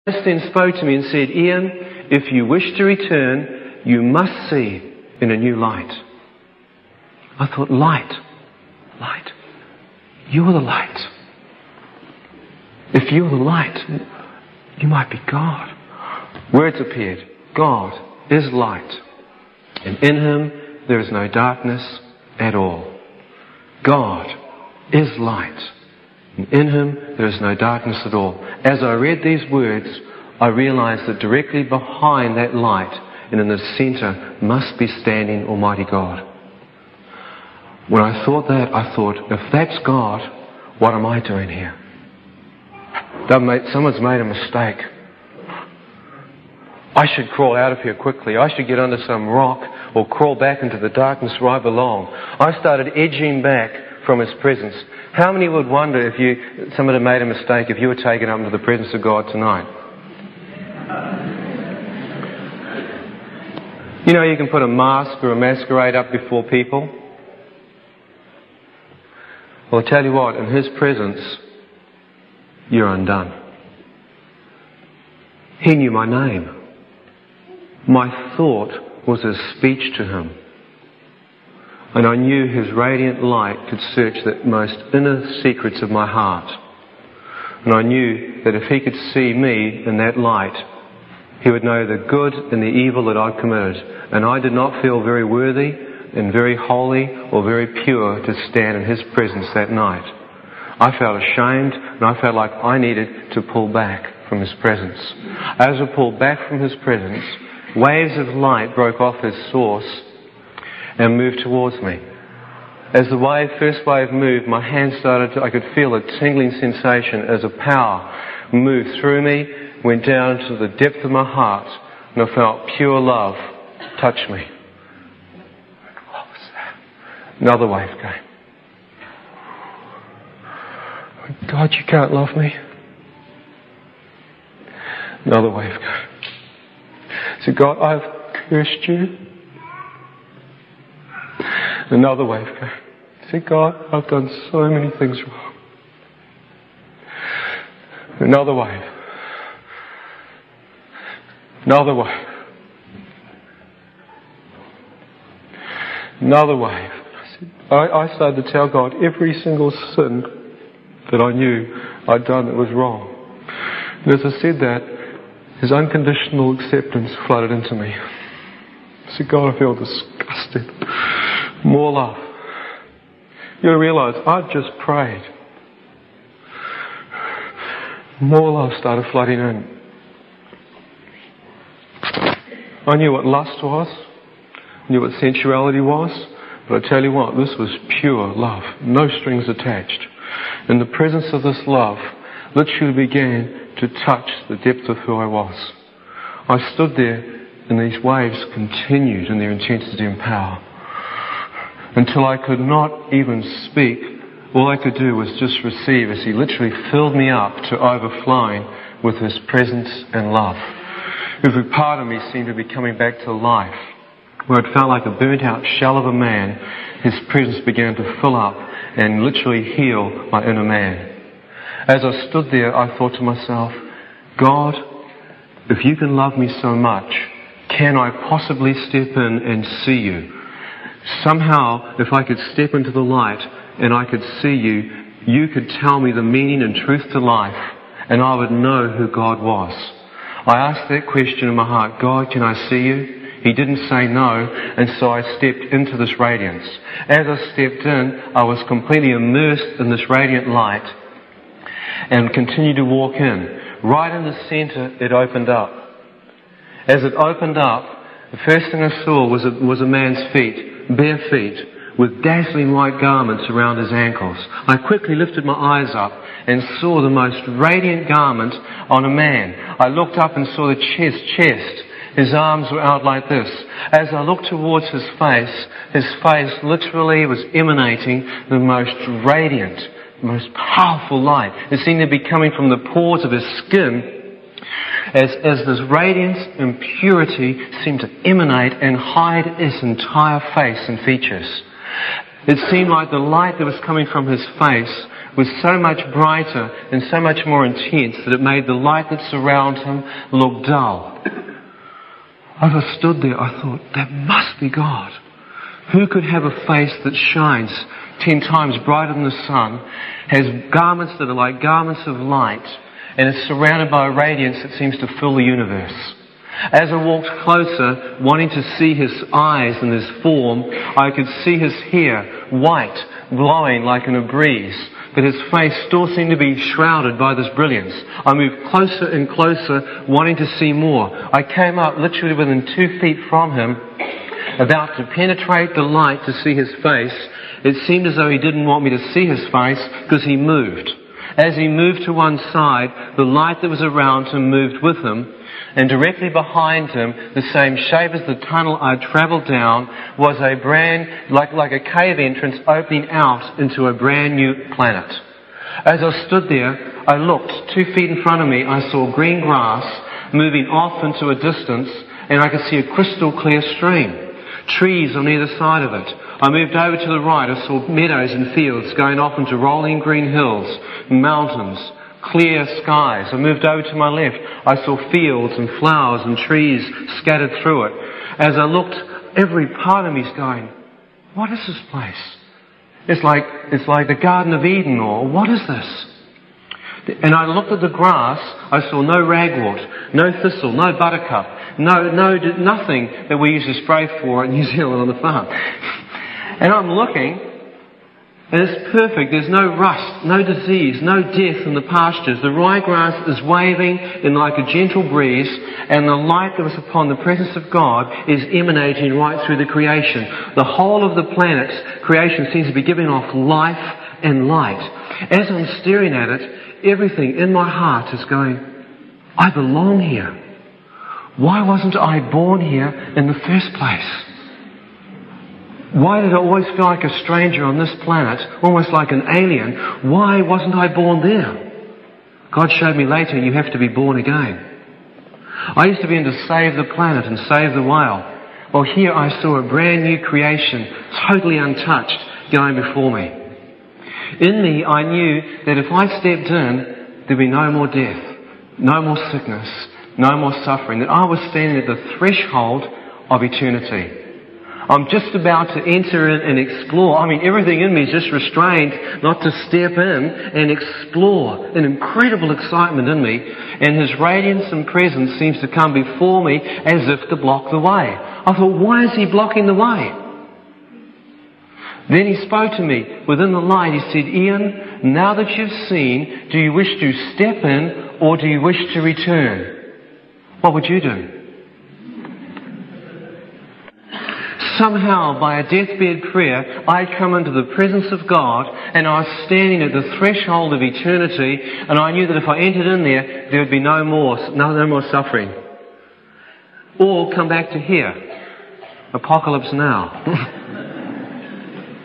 then spoke to me and said, Ian, if you wish to return, you must see in a new light. I thought, light. You're the light. If you're the light, you might be God. Words appeared. God is light, and in Him there is no darkness at all. God is light, and in Him there is no darkness at all. As I read these words, I realized that directly behind that light and in the center must be standing Almighty God. When I thought that, I thought, if that's God, what am I doing here? Someone's made a mistake. I should crawl out of here quickly. I should get under some rock or crawl back into the darkness where I belong. I started edging back from His presence. How many would wonder if somebody made a mistake if you were taken up into the presence of God tonight? You know, you can put a mask or a masquerade up before people. Well, I'll tell you what, in His presence, you're undone. He knew my name. My thought was His speech to Him. And I knew His radiant light could search the most inner secrets of my heart. And I knew that if He could see me in that light, He would know the good and the evil that I'd committed. And I did not feel very worthy and very holy or very pure to stand in His presence that night. I felt ashamed, and I felt like I needed to pull back from His presence. As I pulled back from His presence, waves of light broke off His source and moved towards me. As the first wave moved, my hand I could feel a tingling sensation as a power moved through me, went down to the depth of my heart, and I felt pure love touch me. What was that? Another wave came. God, you can't love me. Another wave came. So God, I've cursed you. Another wave came. Say, God, I've done so many things wrong. Another wave. Another wave. Another wave. I started to tell God every single sin that I knew I'd done that was wrong. And as I said that, His unconditional acceptance flooded into me. I said, God, I feel disgusted. More love. You realise, I've just prayed. More love started flooding in. I knew what lust was. I knew what sensuality was. But I tell you what, this was pure love. No strings attached. And the presence of this love literally began to touch the depth of who I was. I stood there and these waves continued in their intensity and power until I could not even speak. All I could do was just receive as He literally filled me up to overflowing with His presence and love. Every part of me seemed to be coming back to life. Where it felt like a burnt out shell of a man, His presence began to fill up and literally heal my inner man. As I stood there, I thought to myself, God, if you can love me so much, can I possibly step in and see you? Somehow, if I could step into the light and I could see you, you could tell me the meaning and truth to life, and I would know who God was. I asked that question in my heart, God, can I see you? He didn't say no, and so I stepped into this radiance. As I stepped in, I was completely immersed in this radiant light and continued to walk in. Right in the center, it opened up. As it opened up, the first thing I saw was a man's feet, bare feet, with dazzling white garments around his ankles. I quickly lifted my eyes up and saw the most radiant garment on a man. I looked up and saw the chest. His arms were out like this. As I looked towards his face literally was emanating the most radiant, most powerful light. It seemed to be coming from the pores of his skin as this radiance and purity seemed to emanate and hide his entire face and features. It seemed like the light that was coming from his face was so much brighter and so much more intense that it made the light that surrounded him look dull. As I stood there, I thought, that must be God. Who could have a face that shines 10 times brighter than the sun, has garments that are like garments of light, and is surrounded by a radiance that seems to fill the universe? As I walked closer, wanting to see his eyes and his form, I could see his hair, white, blowing like in a breeze, but his face still seemed to be shrouded by this brilliance. I moved closer and closer, wanting to see more. I came up literally within 2 feet from him, about to penetrate the light to see his face. It seemed as though he didn't want me to see his face because he moved. As he moved to one side, the light that was around him moved with him, and directly behind him, the same shape as the tunnel I'd travelled down, was a like a cave entrance opening out into a brand new planet. As I stood there, I looked 2 feet in front of me. I saw green grass moving off into a distance, and I could see a crystal clear stream. Trees on either side of it. I moved over to the right. I saw meadows and fields going off into rolling green hills, mountains, clear skies. I moved over to my left. I saw fields and flowers and trees scattered through it. As I looked, every part of me is going, what is this place? It's like the Garden of Eden, or what is this? And I looked at the grass. I saw no ragwort, no thistle, no buttercup, nothing that we used to spray for in New Zealand on the farm. And I'm looking, and it's perfect. There's no rust, no disease, no death in the pastures. The ryegrass is waving in like a gentle breeze, and the light that was upon the presence of God is emanating right through the creation. The whole of the planet's creation seems to be giving off life and light. As I'm staring at it, everything in my heart is going, I belong here. Why wasn't I born here in the first place? Why did I always feel like a stranger on this planet, almost like an alien? Why wasn't I born there? God showed me later, you have to be born again. I used to be in to save the planet and save the whale. Well, here I saw a brand new creation, totally untouched, going before me. In me, I knew that if I stepped in, there'd be no more death, no more sickness, no more suffering, that I was standing at the threshold of eternity. I'm just about to enter in and explore. I mean, everything in me is just restrained not to step in and explore. An incredible excitement in me, and His radiance and presence seems to come before me as if to block the way. I thought, why is He blocking the way? Then He spoke to me within the light. He said, Ian, now that you've seen, do you wish to step in or do you wish to return? What would you do? Somehow, by a deathbed prayer, I'd come into the presence of God, and I was standing at the threshold of eternity, and I knew that if I entered in there, there would be no more suffering. Or come back to here. Apocalypse now.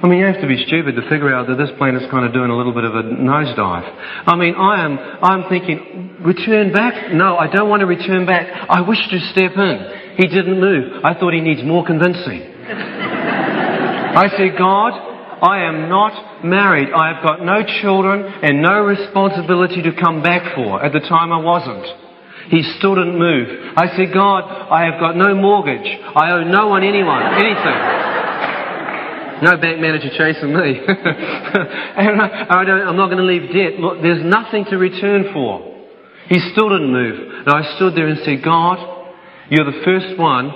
I mean, you have to be stupid to figure out that this planet's kind of doing a little bit of a nosedive. I mean, I'm thinking, return back? No, I don't want to return back. I wish to step in. He didn't move. I thought he needs more convincing. I said, God, I am not married. I have got no children and no responsibility to come back for. At the time I wasn't. He still didn't move. I said, God, I have got no mortgage. I owe no one, anyone, anything. No bank manager chasing me. And I'm not going to leave debt. Look, there's nothing to return for. He still didn't move. And I stood there and said, God, You're the first one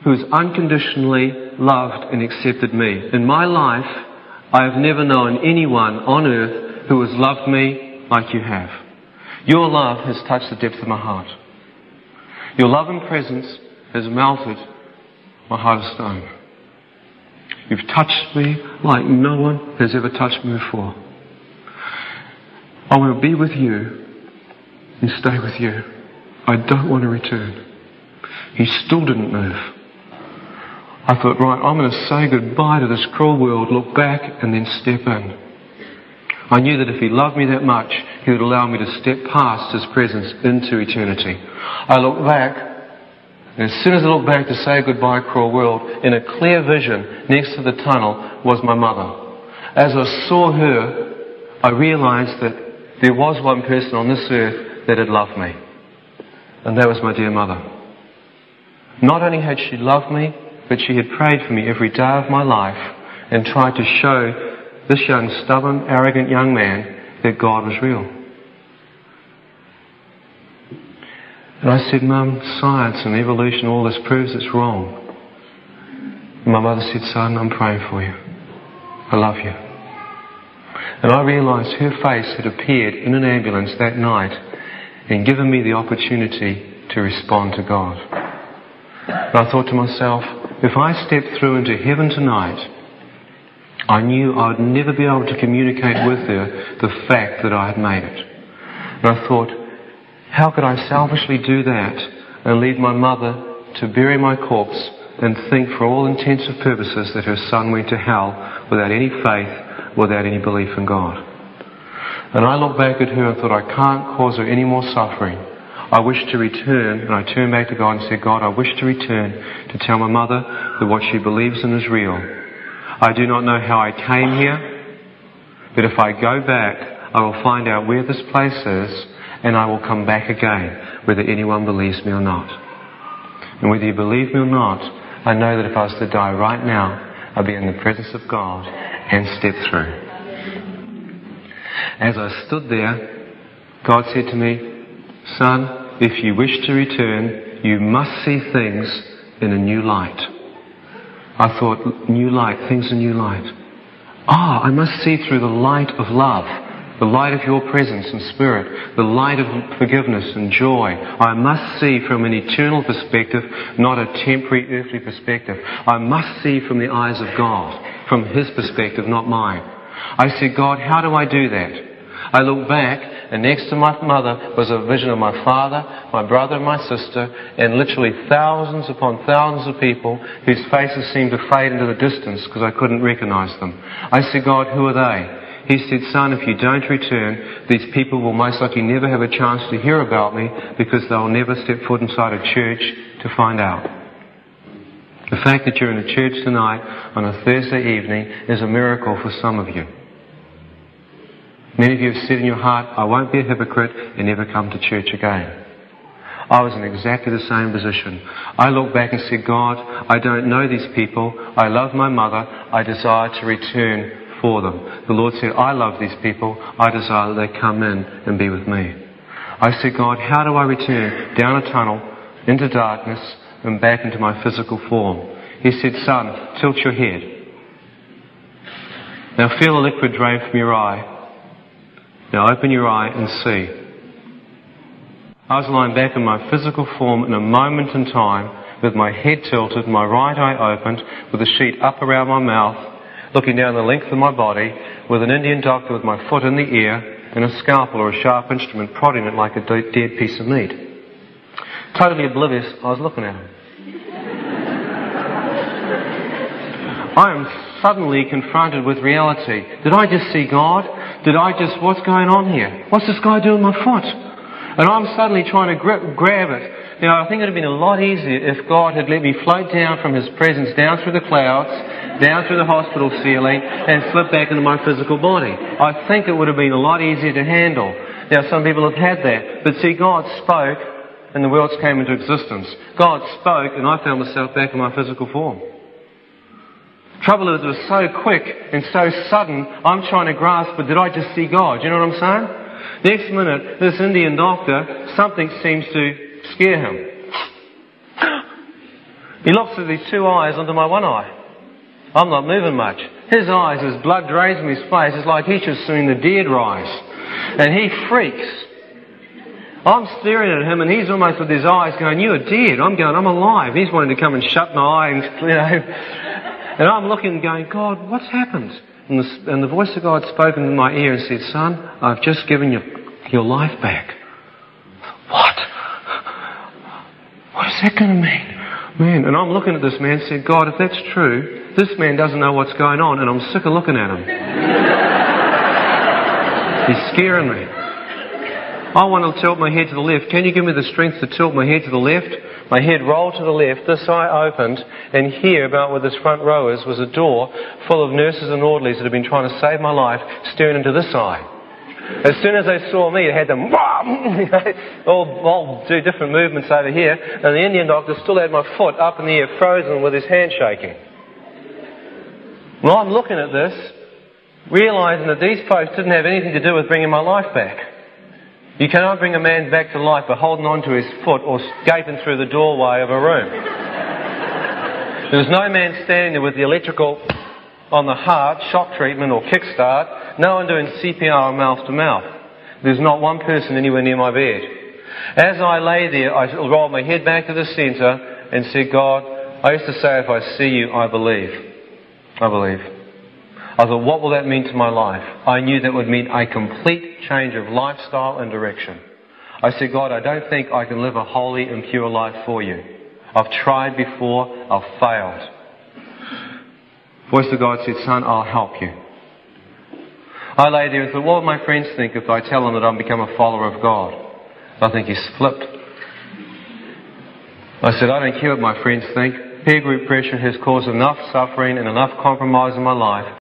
who has unconditionally loved and accepted me. In my life, I have never known anyone on earth who has loved me like you have. Your love has touched the depth of my heart. Your love and presence has melted my heart of stone. You've touched me like no one has ever touched me before. I want to be with you and stay with you. I don't want to return. He still didn't move. I thought, right, I'm going to say goodbye to this cruel world, look back and then step in. I knew that if He loved me that much, He would allow me to step past His presence into eternity. I looked back, and as soon as I looked back to say goodbye, cruel world, in a clear vision next to the tunnel was my mother. As I saw her, I realised that there was one person on this earth that had loved me. And that was my dear mother. Not only had she loved me, but she had prayed for me every day of my life and tried to show this young, stubborn, arrogant young man that God was real. And I said, Mum, science and evolution, all this proves it's wrong. And my mother said, son, I'm praying for you. I love you. And I realised her face had appeared in an ambulance that night and given me the opportunity to respond to God. And I thought to myself, if I stepped through into heaven tonight, I knew I would never be able to communicate with her the fact that I had made it. And I thought, how could I selfishly do that and leave my mother to bury my corpse and think for all intents and purposes that her son went to hell without any faith, without any belief in God? And I looked back at her and thought, I can't cause her any more suffering. I wish to return, and I turned back to God and said, God, I wish to return to tell my mother that what she believes in is real. I do not know how I came here, but if I go back, I will find out where this place is, and I will come back again, whether anyone believes me or not. And whether you believe me or not, I know that if I was to die right now, I'd be in the presence of God and step through. As I stood there, God said to me, son, if you wish to return, you must see things in a new light. I thought, new light, things in new light. I must see through the light of love, the light of your presence and spirit, the light of forgiveness and joy. I must see from an eternal perspective, not a temporary earthly perspective. I must see from the eyes of God, from His perspective, not mine. I said, God, how do I do that? I looked back, and next to my mother was a vision of my father, my brother and my sister, and literally thousands upon thousands of people whose faces seemed to fade into the distance because I couldn't recognize them. I said, God, who are they? He said, son, if you don't return, these people will most likely never have a chance to hear about me because they'll never step foot inside a church to find out. The fact that you're in a church tonight on a Thursday evening is a miracle for some of you. Many of you have said in your heart, I won't be a hypocrite and never come to church again. I was in exactly the same position. I looked back and said, God, I don't know these people. I love my mother. I desire to return for them. The Lord said, I love these people. I desire that they come in and be with me. I said, God, how do I return down a tunnel, into darkness, and back into my physical form? He said, son, tilt your head. Now feel the liquid drain from your eye. Now open your eye and see. I was lying back in my physical form in a moment in time with my head tilted, my right eye opened, with a sheet up around my mouth, looking down the length of my body, with an Indian doctor with my foot in the air and a scalpel or a sharp instrument prodding it like a dead piece of meat. Totally oblivious, I was looking at him. I am suddenly confronted with reality. Did I just see God? What's going on here? What's this guy doing with my foot? And I'm suddenly trying to grab it. You know, I think it would have been a lot easier if God had let me float down from His presence, down through the clouds, down through the hospital ceiling, and slip back into my physical body. I think it would have been a lot easier to handle. Now, some people have had that. But see, God spoke, and the worlds came into existence. God spoke, and I found myself back in my physical form. Trouble is, it was so quick and so sudden, I'm trying to grasp, but did I just see God? Do you know what I'm saying? Next minute, this Indian doctor, something seems to scare him. He looks at these two eyes under my one eye. I'm not moving much. His eyes, as blood drains from his face, it's like he's just seen the dead rise. And he freaks. I'm staring at him and he's almost with his eyes going, you're dead. I'm going, I'm alive. He's wanting to come and shut my eye and, you know... And I'm looking and going, God, what's happened? And the voice of God spoke into my ear and said, son, I've just given your life back. What? What is that going to mean? Man, and I'm looking at this man and said, God, if that's true, this man doesn't know what's going on and I'm sick of looking at him. He's scaring me. I want to tilt my head to the left. Can you give me the strength to tilt my head to the left? My head rolled to the left, this eye opened, and here, about where this front row is, was a door full of nurses and orderlies that had been trying to save my life, staring into this eye. As soon as they saw me, they had them all do different movements over here, and the Indian doctor still had my foot up in the air, frozen with his hand shaking. Well, I'm looking at this, realising that these folks didn't have anything to do with bringing my life back. You cannot bring a man back to life by holding on to his foot or gaping through the doorway of a room. There was no man standing there with the electrical on the heart, shock treatment or kickstart, no one doing CPR mouth to mouth. There's not one person anywhere near my bed. As I lay there, I rolled my head back to the centre and said, God, I used to say, if I see you, I believe. I believe. I thought, what will that mean to my life? I knew that would mean a complete change of lifestyle and direction. I said, God, I don't think I can live a holy and pure life for you. I've tried before, I've failed. Voice of God said, son, I'll help you. I lay there and thought, what would my friends think if I tell them that I've become a follower of God? I think he's flipped. I said, I don't care what my friends think. Peer group pressure has caused enough suffering and enough compromise in my life